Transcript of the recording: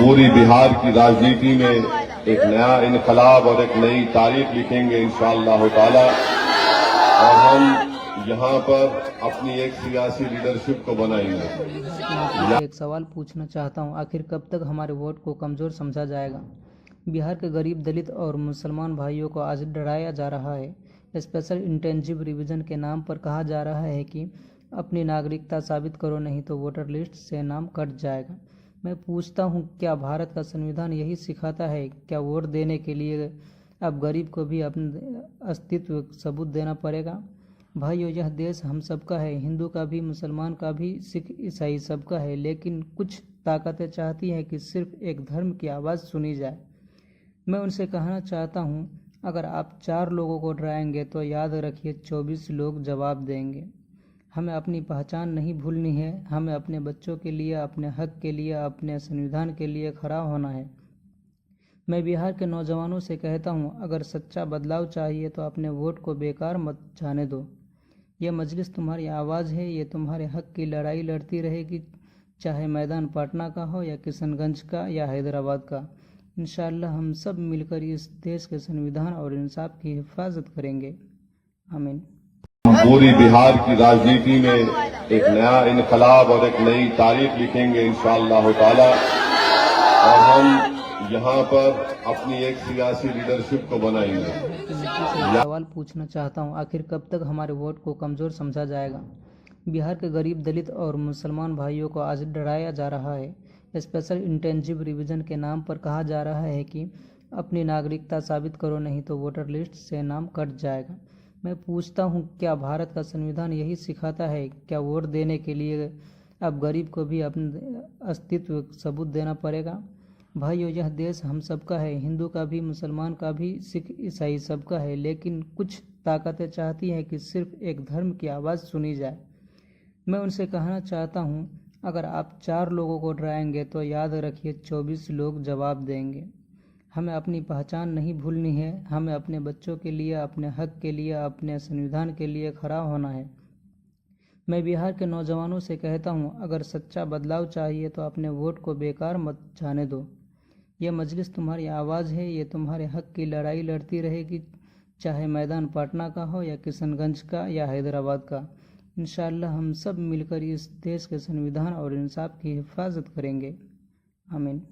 पूरी बिहार की राजनीति में एक नया इनकलाब और एक नई तारीख लिखेंगे इंशाअल्लाह ताला। और हम यहाँ पर अपनी एक सियासी लीडरशिप को बनाएंगे। एक सवाल पूछना चाहता हूँ, आखिर कब तक हमारे वोट को कमज़ोर समझा जाएगा? बिहार के गरीब, दलित और मुसलमान भाइयों को आज डराया जा रहा है। स्पेशल इंटेंसिव रिवीजन के नाम पर कहा जा रहा है कि अपनी नागरिकता साबित करो, नहीं तो वोटर लिस्ट से नाम कट जाएगा। मैं पूछता हूँ, क्या भारत का संविधान यही सिखाता है? क्या वोट देने के लिए अब गरीब को भी अपने अस्तित्व सबूत देना पड़ेगा? भाइयों, यह देश हम सबका है, हिंदू का भी, मुसलमान का भी, सिख ईसाई सबका है, लेकिन कुछ ताकतें चाहती हैं कि सिर्फ एक धर्म की आवाज़ सुनी जाए। मैं उनसे कहना चाहता हूँ, अगर आप 4 लोगों को डराएंगे तो याद रखिए 24 लोग जवाब देंगे। हमें अपनी पहचान नहीं भूलनी है। हमें अपने बच्चों के लिए, अपने हक के लिए, अपने संविधान के लिए खड़ा होना है। मैं बिहार के नौजवानों से कहता हूँ, अगर सच्चा बदलाव चाहिए तो अपने वोट को बेकार मत जाने दो। यह मजलिस तुम्हारी आवाज़ है, ये तुम्हारे हक की लड़ाई लड़ती रहेगी, चाहे मैदान पटना का हो या किशनगंज का या हैदराबाद का। इंशाअल्लाह हम सब मिलकर इस देश के संविधान और इंसाफ की हिफाजत करेंगे। आमीन। पूरी बिहार की राजनीति में एक नया इनकलाब और एक नई तारीख लिखेंगे इंशाअल्लाह ताला। और हम यहाँ पर अपनी एक सियासी लीडरशिप को बनाएंगे। सवाल पूछना चाहता हूँ, आखिर कब तक हमारे वोट को कमज़ोर समझा जाएगा? बिहार के गरीब, दलित और मुसलमान भाइयों को आज डराया जा रहा है। स्पेशल इंटेंसिव रिवीजन के नाम पर कहा जा रहा है कि अपनी नागरिकता साबित करो, नहीं तो वोटर लिस्ट से नाम कट जाएगा। मैं पूछता हूँ, क्या भारत का संविधान यही सिखाता है? क्या वोट देने के लिए अब गरीब को भी अपने अस्तित्व सबूत देना पड़ेगा? भाइयों, यह देश हम सबका है, हिंदू का भी, मुसलमान का भी, सिख ईसाई सबका है, लेकिन कुछ ताकतें चाहती हैं कि सिर्फ एक धर्म की आवाज़ सुनी जाए। मैं उनसे कहना चाहता हूँ, अगर आप 4 लोगों को डराएंगे तो याद रखिए 24 लोग जवाब देंगे। हमें अपनी पहचान नहीं भूलनी है। हमें अपने बच्चों के लिए, अपने हक के लिए, अपने संविधान के लिए खड़ा होना है। मैं बिहार के नौजवानों से कहता हूँ, अगर सच्चा बदलाव चाहिए तो अपने वोट को बेकार मत जाने दो। यह मजलिस तुम्हारी आवाज़ है, ये तुम्हारे हक की लड़ाई लड़ती रहेगी, चाहे मैदान पटना का हो या किशनगंज का या हैदराबाद का। इंशाअल्लाह हम सब मिलकर इस देश के संविधान और इंसाफ की हिफाजत करेंगे। आमीन।